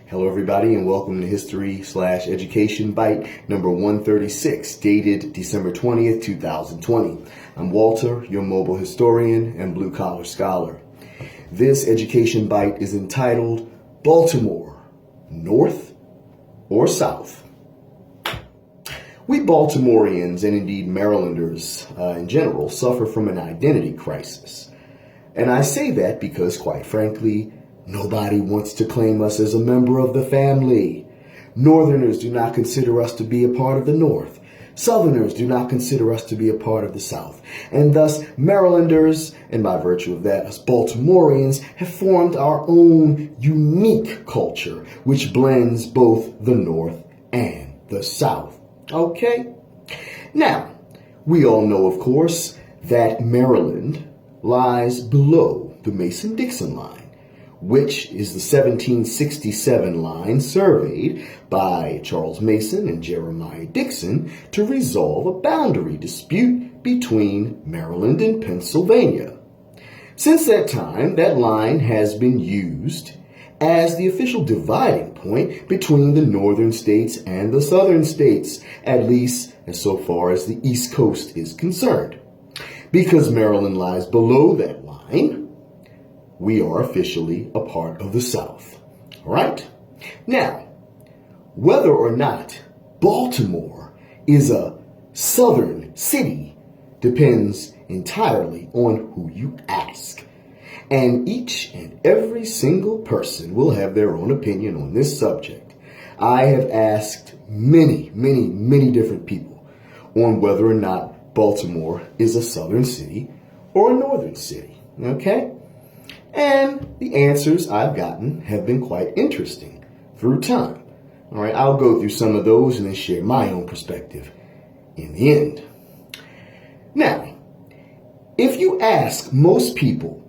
Hello, everybody, and welcome to History/Education Bite number 136, dated December 20th, 2020. I'm Walter, your mobile historian and blue-collar scholar. This education bite is entitled Baltimore, North or South? We Baltimoreans, and indeed Marylanders in general, suffer from an identity crisis. And I say that because, quite frankly, nobody wants to claim us as a member of the family. Northerners do not consider us to be a part of the North. Southerners do not consider us to be a part of the South. And thus, Marylanders, and by virtue of that, us Baltimoreans, have formed our own unique culture, which blends both the North and the South. Okay? Now, we all know, of course, that Maryland lies below the Mason-Dixon line, which is the 1767 line surveyed by Charles Mason and Jeremiah Dixon to resolve a boundary dispute between Maryland and Pennsylvania. Since that time, that line has been used as the official dividing point between the northern states and the southern states, at least as so far as the East Coast is concerned. Because Maryland lies below that line, we are officially a part of the South. All right? Now, whether or not Baltimore is a southern city depends entirely on who you ask. And each and every single person will have their own opinion on this subject. I have asked many different people on whether or not Baltimore is a southern city or a northern city. Okay? And the answers I've gotten have been quite interesting through time. All right, I'll go through some of those and then share my own perspective in the end. Now, if you ask most people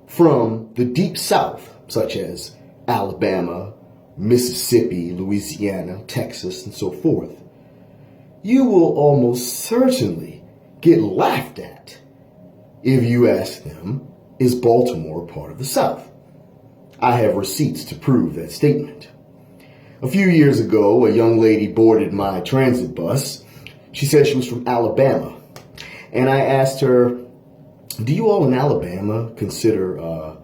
from the deep South, such as Alabama, Mississippi, Louisiana, Texas, and so forth, you will almost certainly get laughed at if you ask them, is Baltimore part of the South? I have receipts to prove that statement. A few years ago, a young lady boarded my transit bus. She said she was from Alabama. And I asked her, do you all in Alabama consider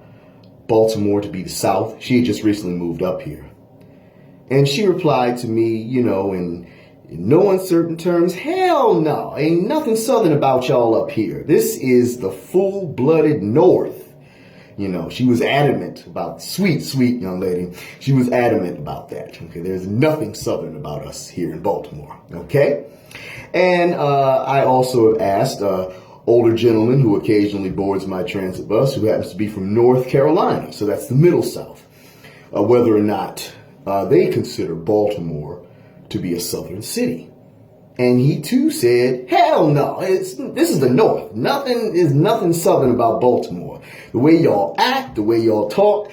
Baltimore to be the South? She had just recently moved up here. And she replied to me, in no uncertain terms, hell no, ain't nothing southern about y'all up here. This is the full-blooded North. She was adamant about, sweet young lady. She was adamant about that. Okay, there's nothing southern about us here in Baltimore. Okay? And I also have asked older gentleman who occasionally boards my transit bus, who happens to be from North Carolina, so that's the middle South, whether or not they consider Baltimore to be a southern city. And he too said, hell no, this is the North. Nothing southern about Baltimore. The way y'all act, the way y'all talk,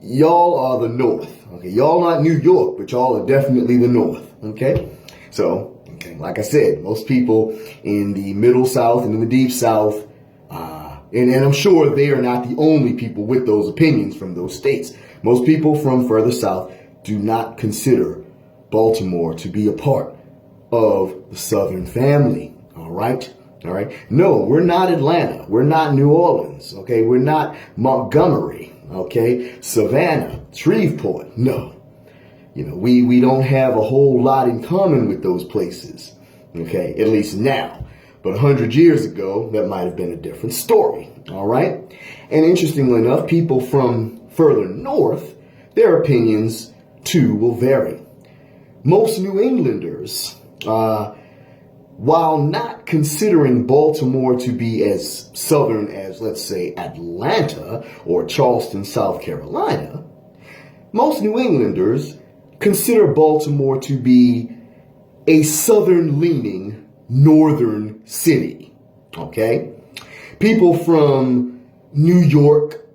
y'all are the North. Okay, y'all not New York, but y'all are definitely the North. Okay? So, like I said, most people in the middle South and in the deep South, and I'm sure they are not the only people with those opinions from those states. Most people from further south do not consider Baltimore to be a part of the Southern family. All right. No, we're not Atlanta. We're not New Orleans. Okay. We're not Montgomery. Okay. Savannah, Shreveport. No. We don't have a whole lot in common with those places. Okay. At least now. But 100 years ago, that might have been a different story. All right. And interestingly enough, people from further north, their opinions too will vary. Most New Englanders, while not considering Baltimore to be as southern as, let's say, Atlanta or Charleston, South Carolina, most New Englanders consider Baltimore to be a southern-leaning northern city. Okay? People from New York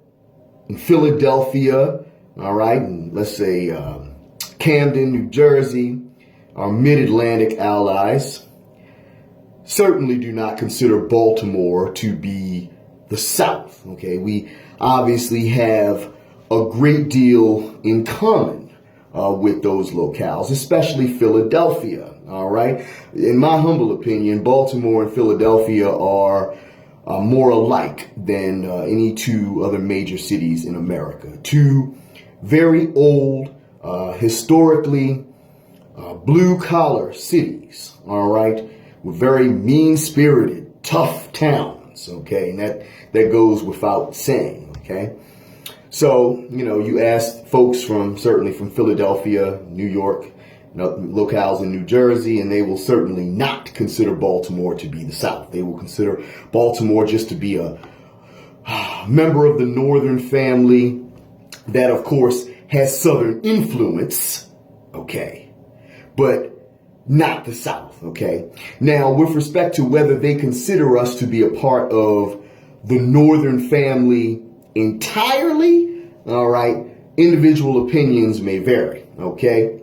and Philadelphia, all right, and let's say Camden, New Jersey, our mid-Atlantic allies, certainly do not consider Baltimore to be the South. Okay, we obviously have a great deal in common with those locales, especially Philadelphia. All right. In my humble opinion, Baltimore and Philadelphia are more alike than any two other major cities in America. Two very old, historically blue-collar cities, all right, with very mean-spirited, tough towns, okay, and that goes without saying, okay. So, you ask folks certainly from Philadelphia, New York, locales in New Jersey, and they will certainly not consider Baltimore to be the South. They will consider Baltimore just to be a member of the Northern family that, of course, has Southern influence, okay, but not the South, okay? Now, with respect to whether they consider us to be a part of the Northern family entirely, all right, individual opinions may vary, okay?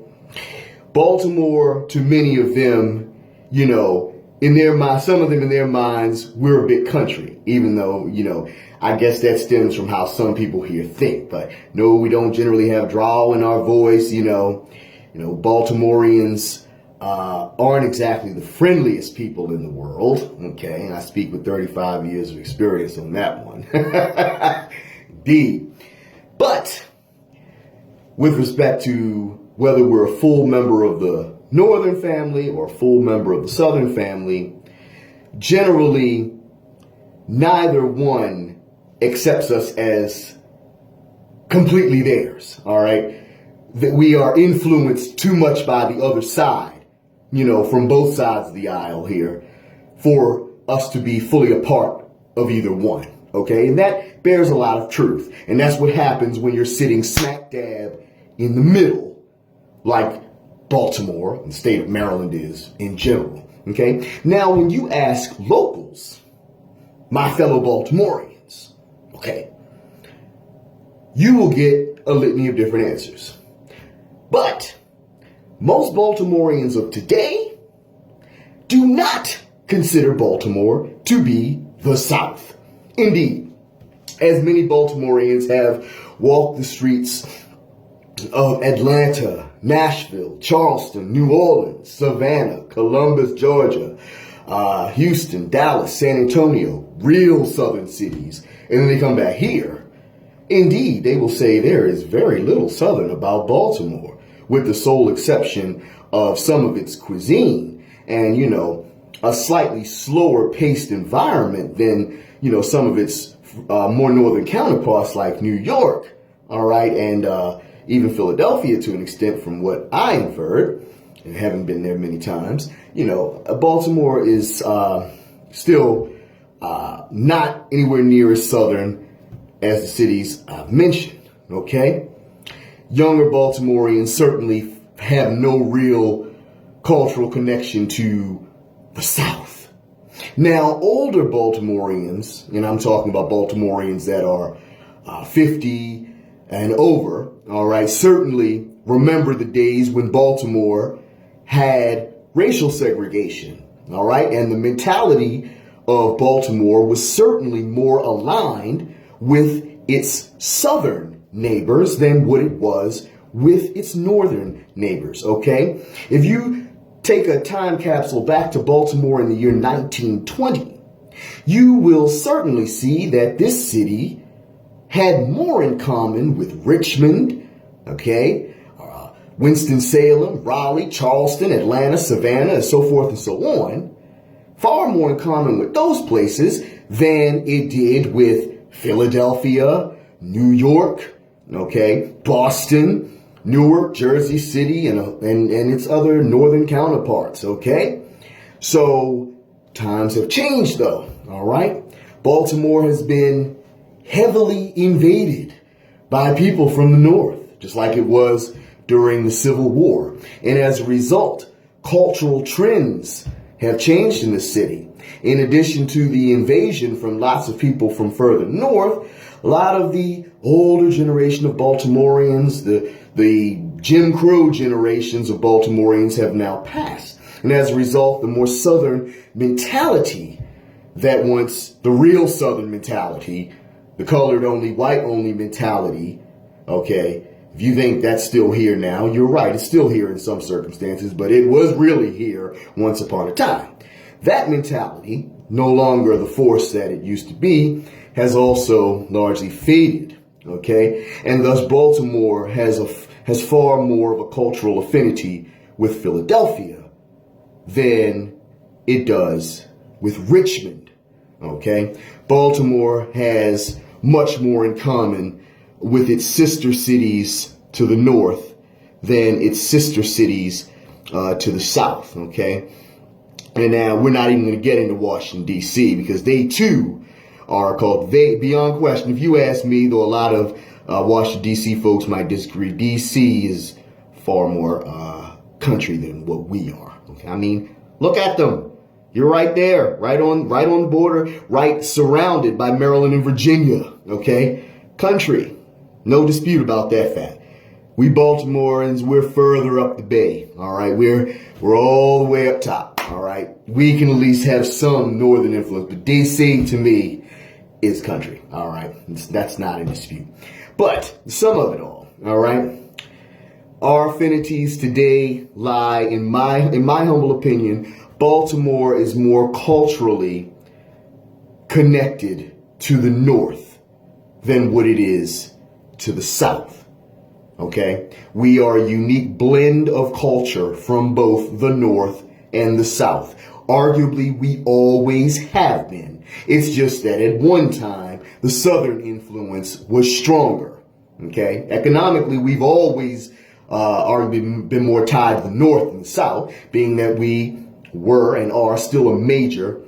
Baltimore, to many of them, in their mind, some of them in their minds, we're a bit country, even though, I guess that stems from how some people here think. But no, we don't generally have drawl in our voice, Baltimoreans aren't exactly the friendliest people in the world, okay? And I speak with 35 years of experience on that one. Indeed. But with respect to whether we're a full member of the Northern family or a full member of the Southern family, generally neither one accepts us as completely theirs, all right? That we are influenced too much by the other side, from both sides of the aisle here, for us to be fully a part of either one, okay? And that bears a lot of truth. And that's what happens when you're sitting smack dab in the middle, like Baltimore and the state of Maryland is in general, okay? Now, when you ask locals, my fellow Baltimoreans, okay, you will get a litany of different answers. But most Baltimoreans of today do not consider Baltimore to be the South. Indeed, as many Baltimoreans have walked the streets of Atlanta, Nashville, Charleston, New Orleans, Savannah, Columbus, Georgia, Houston, Dallas, San Antonio, real southern cities, and then they come back here. Indeed, they will say there is very little southern about Baltimore, with the sole exception of some of its cuisine and, a slightly slower paced environment than, some of its more northern counterparts like New York, all right, and even Philadelphia to an extent from what I inferred, and having been there many times. Baltimore is still not anywhere near as southern as the cities I've mentioned, okay? Younger Baltimoreans certainly have no real cultural connection to the South. Now, older Baltimoreans, and I'm talking about Baltimoreans that are 50 and over, all right, certainly remember the days when Baltimore had racial segregation, all right, and the mentality of Baltimore was certainly more aligned with its southern neighbors than what it was with its northern neighbors, okay? If you take a time capsule back to Baltimore in the year 1920, you will certainly see that this city had more in common with Richmond, okay, Winston-Salem, Raleigh, Charleston, Atlanta, Savannah, and so forth and so on, far more in common with those places than it did with Philadelphia, New York, okay, Boston, Newark, Jersey City, and its other northern counterparts, okay? So times have changed though, all right? Baltimore has been heavily invaded by people from the north, just like it was during the Civil War. And as a result, cultural trends have changed in the city. In addition to the invasion from lots of people from further north, a lot of the older generation of Baltimoreans, the Jim Crow generations of Baltimoreans have now passed. And as a result, the more southern mentality that once the real southern mentality, the colored only, white only mentality, okay, If you think that's still here now, you're right. It's still here in some circumstances, but it was really here once upon a time. That mentality, no longer the force that it used to be, has also largely faded, okay? And thus Baltimore has far more of a cultural affinity with Philadelphia than it does with Richmond, okay? Baltimore has much more in common with its sister cities to the north than its sister cities to the south, okay? And now we're not even going to get into Washington, D.C., because they too are called, beyond question. If you ask me, though a lot of Washington, D.C. folks might disagree, D.C. is far more country than what we are. Okay? I mean, look at them. You're right there, right on the border, right surrounded by Maryland and Virginia. Okay? Country. No dispute about that fact. We Baltimoreans, we're further up the bay. All right? We're all the way up top. All right, we can at least have some northern influence, but DC to me is country. All right, that's not a dispute. But the sum of it all right, our affinities today lie in my humble opinion. Baltimore is more culturally connected to the north than what it is to the south. Okay, we are a unique blend of culture from both the north and the south. Arguably, we always have been. It's just that at one time, the southern influence was stronger. Okay? Economically, we've always arguably been more tied to the north than the south, being that we were and are still a major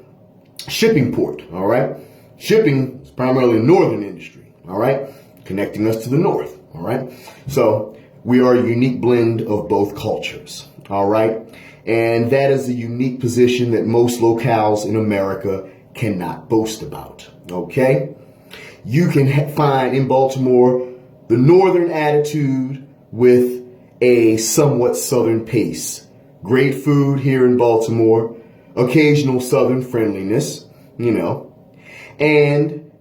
shipping port. All right? Shipping is primarily a northern industry. All right? Connecting us to the north. All right? So we are a unique blend of both cultures. All right? And that is a unique position that most locales in America cannot boast about, okay? You can find in Baltimore the northern attitude with a somewhat southern pace. Great food here in Baltimore, occasional southern friendliness, you know, and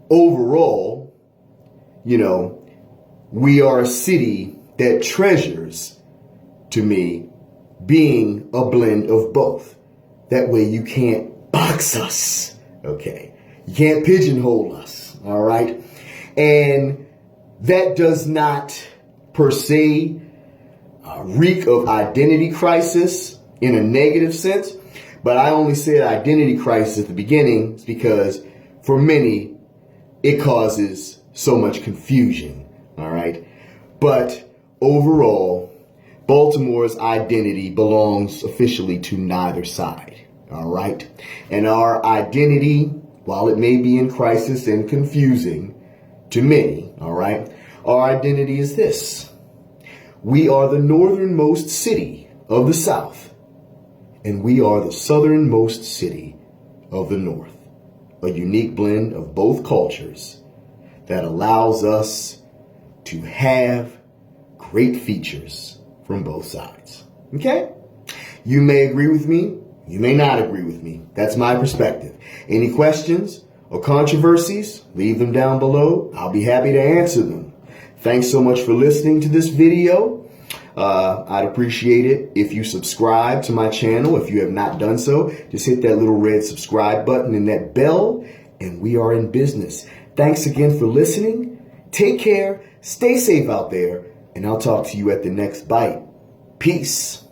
overall, you know, we are a city that treasures, to me, being a blend of both. That way you can't box us, okay? You can't pigeonhole us, all right? And that does not per se reek of identity crisis in a negative sense, but I only said identity crisis at the beginning because for many it causes so much confusion, all right? But overall, Baltimore's identity belongs officially to neither side, all right? And our identity, while it may be in crisis and confusing to many, all right, our identity is this. We are the northernmost city of the South, and we are the southernmost city of the North, a unique blend of both cultures that allows us to have great features from both sides. Okay? You may agree with me. You may not agree with me. That's my perspective. Any questions or controversies, leave them down below. I'll be happy to answer them. Thanks so much for listening to this video. I'd appreciate it if you subscribe to my channel. If you have not done so, just hit that little red subscribe button and that bell, and we are in business. Thanks again for listening. Take care. Stay safe out there. And I'll talk to you at the next bite. Peace.